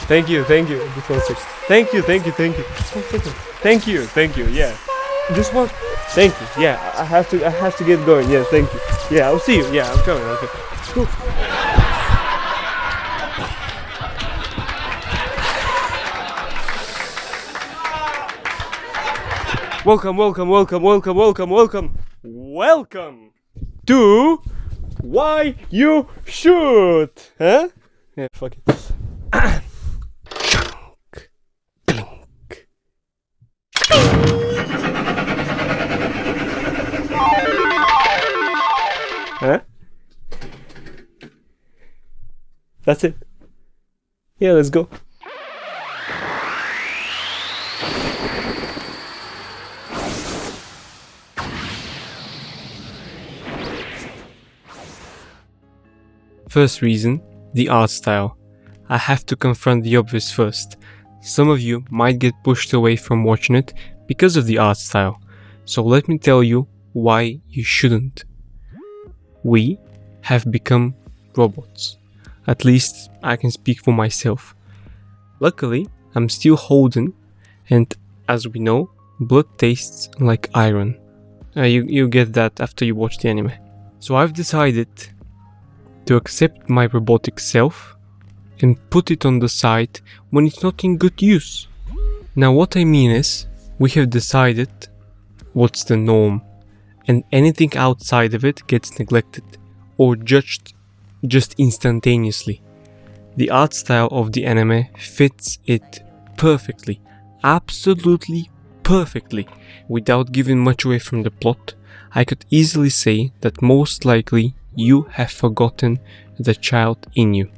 Thank you. This one's fixed. Thank you. This one second. Thank you. Yeah. This one. Thank you. Yeah. I have to get going. Yeah. Thank you. Yeah. I'll see you. Yeah. I'm coming. Okay. Cool. Welcome to Why You Should. Huh? Yeah. Fuck it. Clink. Huh? That's it. Yeah, let's go. First reason, the art style. I have to confront the obvious first. Some of you might get pushed away from watching it because of the art style. So let me tell you why you shouldn't. We have become robots. At least I can speak for myself. Luckily, I'm still holding, and as we know, blood tastes like iron. You get that after you watch the anime. So I've decided to accept my robotic self and put it on the side when it's not in good use. Now what I mean is, we have decided what's the norm, and anything outside of it gets neglected or judged just instantaneously. The art style of the anime fits it perfectly, absolutely perfectly. Without giving much away from the plot, I could easily say that most likely you have forgotten the child in you.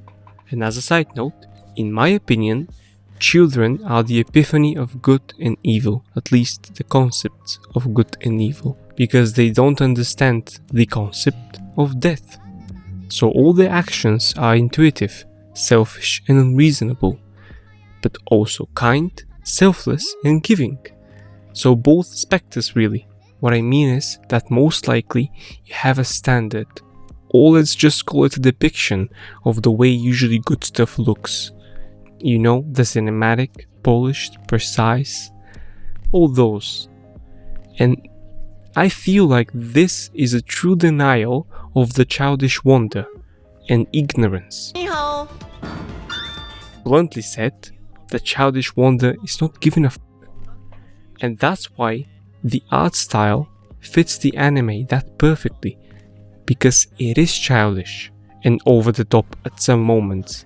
And as a side note, in my opinion, children are the epiphany of good and evil, at least the concepts of good and evil, because they don't understand the concept of death. So all their actions are intuitive, selfish and unreasonable, but also kind, selfless and giving. So both specters really. What I mean is that most likely you have a standard, or let's just call it a depiction of the way usually good stuff looks. You know, the cinematic, polished, precise, all those. And I feel like this is a true denial of the childish wonder and ignorance. Bluntly said, the childish wonder is not given a f***. And that's why the art style fits the anime that perfectly, because it is childish and over the top at some moments.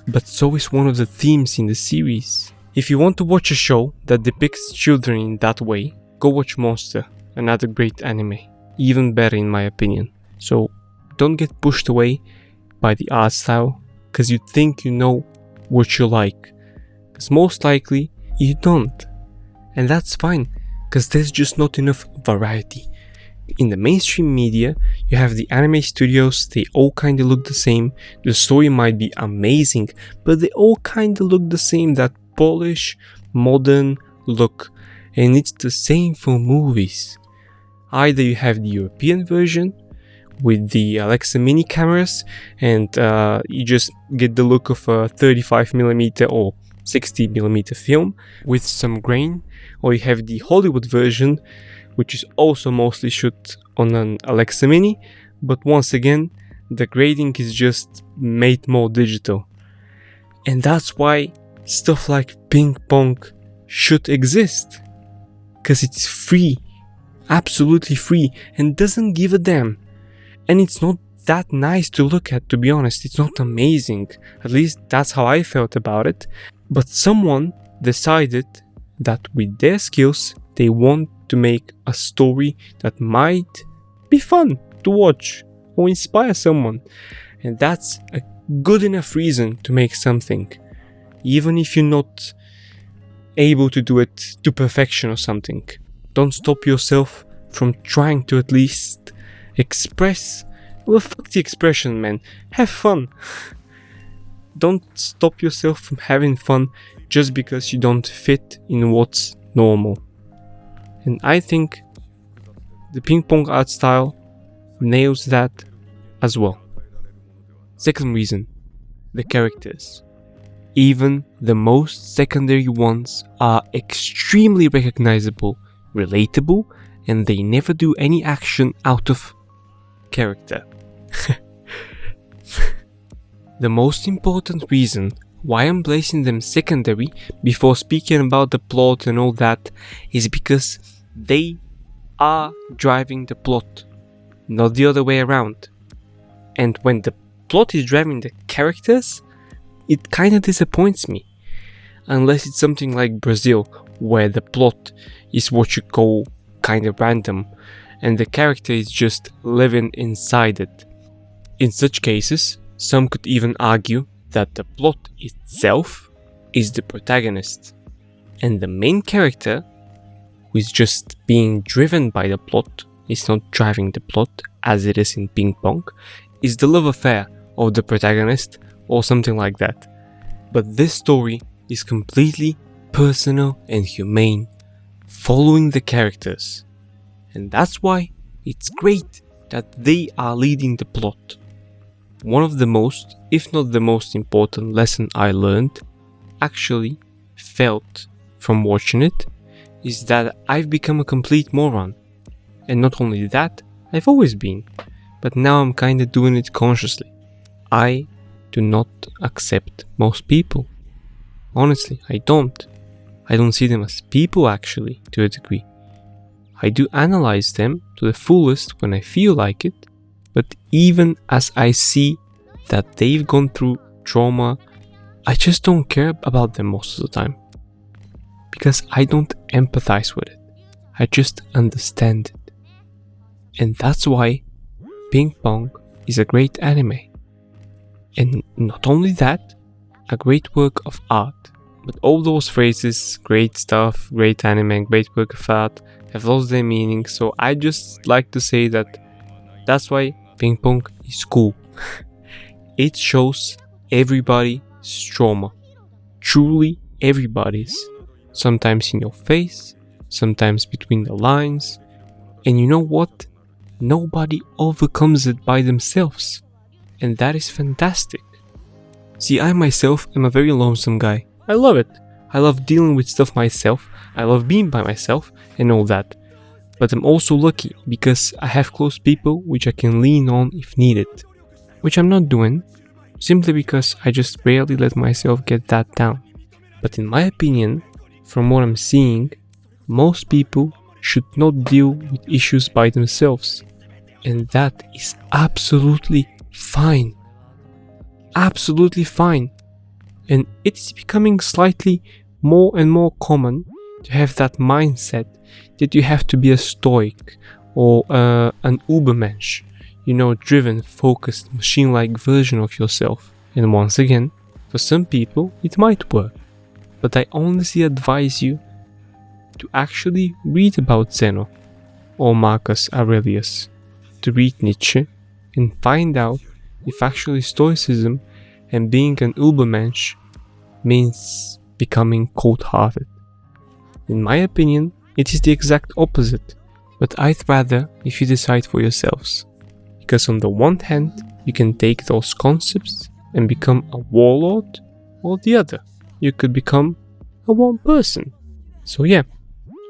But so is one of the themes in the series. If you want to watch a show that depicts children in that way, go watch Monster, another great anime. Even better in my opinion. So don't get pushed away by the art style because you think you know what you like. Because most likely you don't. And that's fine, because there's just not enough variety. In the mainstream media, you have the anime studios, they all kinda look the same, the story might be amazing, but they all kinda look the same, that polish, modern look, and it's the same for movies. Either you have the European version, with the Alexa mini cameras, and you just get the look of a 35mm or 60mm film with some grain, or you have the Hollywood version, which is also mostly shot on an Alexa mini, but once again the grading is just made more digital. And that's why stuff like Ping Pong should exist, because it's free, absolutely free, and doesn't give a damn. And it's not that nice to look at, to be honest. It's not amazing, at least that's how I felt about it. But someone decided that with their skills they want to make a story that might be fun to watch or inspire someone, and that's a good enough reason to make something, even if you're not able to do it to perfection or something. Don't stop yourself from trying to at least express. Well, fuck the expression, man. Have fun. Don't stop yourself from having fun just because you don't fit in what's normal. And I think the Ping Pong art style nails that as well. Second reason, the characters. Even the most secondary ones are extremely recognizable, relatable, and they never do any action out of character. The most important reason why I'm placing them secondary before speaking about the plot and all that is because they are driving the plot, not the other way around. And when the plot is driving the characters, it kinda disappoints me. Unless it's something like Brazil, where the plot is what you call kinda random, and the character is just living inside it. In such cases, some could even argue that the plot itself is the protagonist, and the main character, who is just being driven by the plot, is not driving the plot as it is in Ping Pong, is the love affair of the protagonist or something like that. But this story is completely personal and humane, following the characters. And that's why it's great that they are leading the plot. One of the most, if not the most important lesson I learned, actually felt from watching it, is that I've become a complete moron. And not only that, I've always been, but now I'm kinda doing it consciously. I do not accept most people. Honestly, I don't. I don't see them as people actually, to a degree. I do analyze them to the fullest when I feel like it, but even as I see that they've gone through trauma, I just don't care about them most of the time. Because I don't empathize with it. I just understand it. And that's why Ping Pong is a great anime. And not only that, a great work of art. But all those phrases, great stuff, great anime, great work of art, have lost their meaning, so I just like to say that that's why Ping Pong is cool. It shows everybody's trauma. Truly everybody's. Sometimes in your face, sometimes between the lines. And you know what? Nobody overcomes it by themselves. And that is fantastic. See, I myself am a very lonesome guy. I love it. I love dealing with stuff myself. I love being by myself and all that. But I'm also lucky because I have close people which I can lean on if needed. Which I'm not doing, simply because I just rarely let myself get that down. But in my opinion, from what I'm seeing, most people should not deal with issues by themselves. And that is absolutely fine. Absolutely fine. And it is becoming slightly more and more common to have that mindset that you have to be a stoic or an Ubermensch, driven, focused, machine-like version of yourself. And once again, for some people it might work, but I honestly advise you to actually read about Zeno or Marcus Aurelius, to read Nietzsche and find out if actually stoicism and being an Ubermensch means becoming cold-hearted. In my opinion, it is the exact opposite, but I'd rather if you decide for yourselves. Because on the one hand, you can take those concepts and become a warlord, or the other, you could become a one person. So yeah,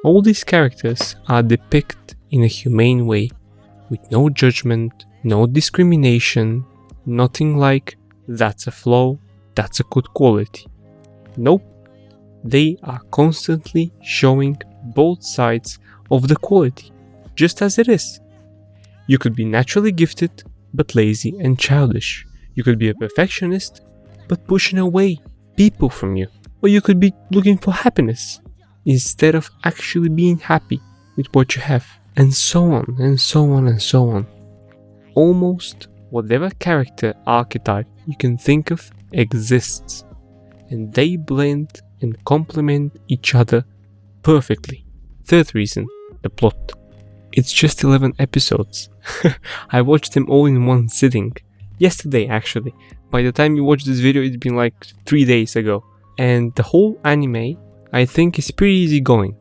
all these characters are depicted in a humane way, with no judgment, no discrimination, nothing like that's a flaw, that's a good quality. Nope, they are constantly showing both sides of the quality, just as it is. You could be naturally gifted, but lazy and childish. You could be a perfectionist, but pushing away people from you. Or you could be looking for happiness, instead of actually being happy with what you have. And so on, and so on, and so on. Almost whatever character archetype you can think of exists. And they blend and complement each other perfectly. Third reason, the plot. It's just 11 episodes. I watched them all in one sitting. Yesterday actually. By the time you watch this video, it's been like 3 days ago. And the whole anime, I think, is pretty easy going.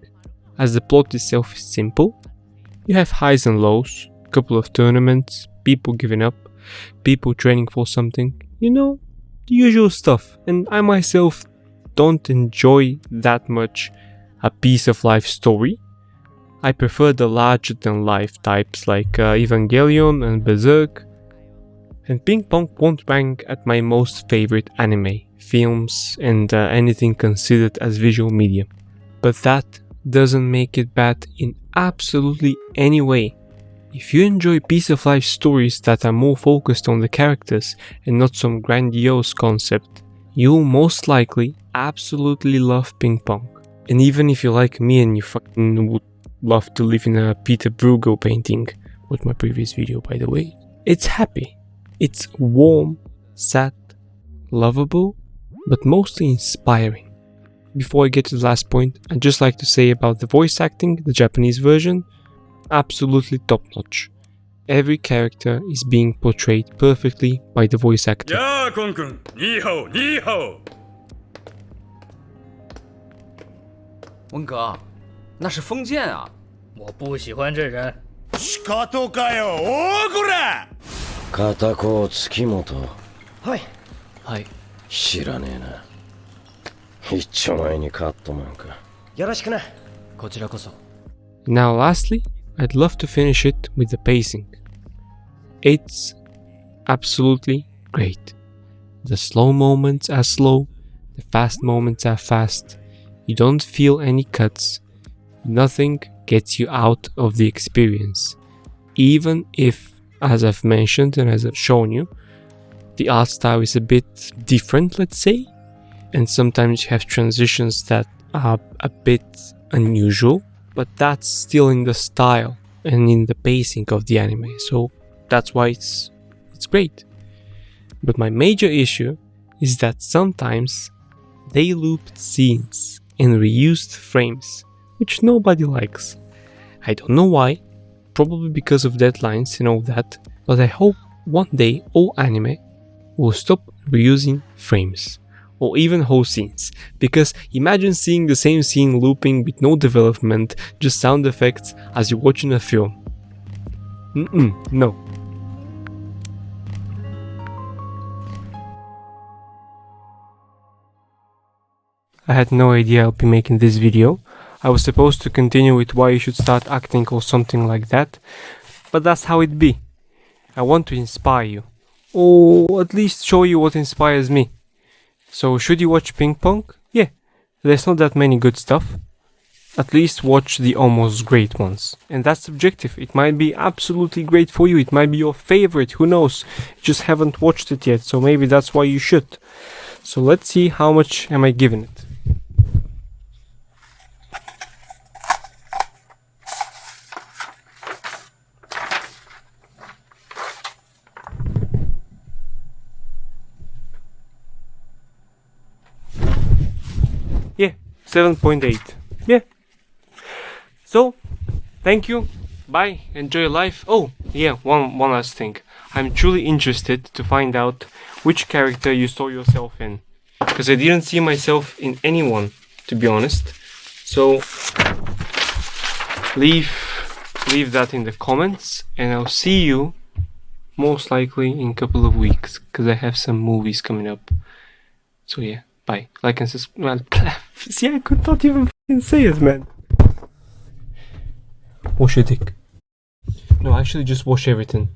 As the plot itself is simple. You have highs and lows, couple of tournaments, people giving up, people training for something. the usual stuff, and I myself don't enjoy that much a piece of life story. I prefer the larger than life types like Evangelion and Berserk, and Ping Pong won't rank at my most favorite anime, films, and anything considered as visual medium. But that doesn't make it bad in absolutely any way. If you enjoy piece of life stories that are more focused on the characters and not some grandiose concept, you'll most likely absolutely love Ping Pong. And even if you're like me and you fucking would love to live in a Peter Bruegel painting, with my previous video by the way, it's happy. It's warm, sad, lovable, but mostly inspiring. Before I get to the last point, I'd just like to say about the voice acting, the Japanese version, absolutely top notch. Every character is being portrayed perfectly by the voice actor. Yeah, Kun-kun. Ni hao, ni hao. 温哥，那是封建啊！我不喜欢这人。仕方かよ、おこら。片子月本。はい。はい。知らねえな。一丁前にカットマンか。よろしくな。こちらこそ。Now lastly, I'd love to finish it with the pacing. It's absolutely great. The slow moments are slow, the fast moments are fast. You don't feel any cuts. Nothing gets you out of the experience. Even if, as I've mentioned and as I've shown you, the art style is a bit different, let's say, and sometimes you have transitions that are a bit unusual, but that's still in the style and in the pacing of the anime, so that's why it's great. But my major issue is that sometimes they looped scenes and reused frames, which nobody likes. I don't know why, probably because of deadlines and all that, but I hope one day all anime will stop reusing frames, or even whole scenes, because imagine seeing the same scene looping with no development, just sound effects as you're watching a film. No. I had no idea I'll be making this video. I was supposed to continue with why you should start acting or something like that, but that's how it be. I want to inspire you, or at least show you what inspires me. So should you watch Ping Pong? Yeah, there's not that many good stuff. At least watch the almost great ones. And that's subjective. It might be absolutely great for you. It might be your favorite. Who knows? You just haven't watched it yet. So maybe that's why you should. So let's see how much am I giving it. Yeah, 7.8. Yeah. So, thank you. Bye. Enjoy your life. Oh, yeah, one last thing. I'm truly interested to find out which character you saw yourself in. Because I didn't see myself in anyone, to be honest. So, leave that in the comments. And I'll see you most likely in a couple of weeks. Because I have some movies coming up. So yeah. Bye. Like and subscribe. See, I could not even fucking say it, man. Wash your dick. No, actually just wash everything.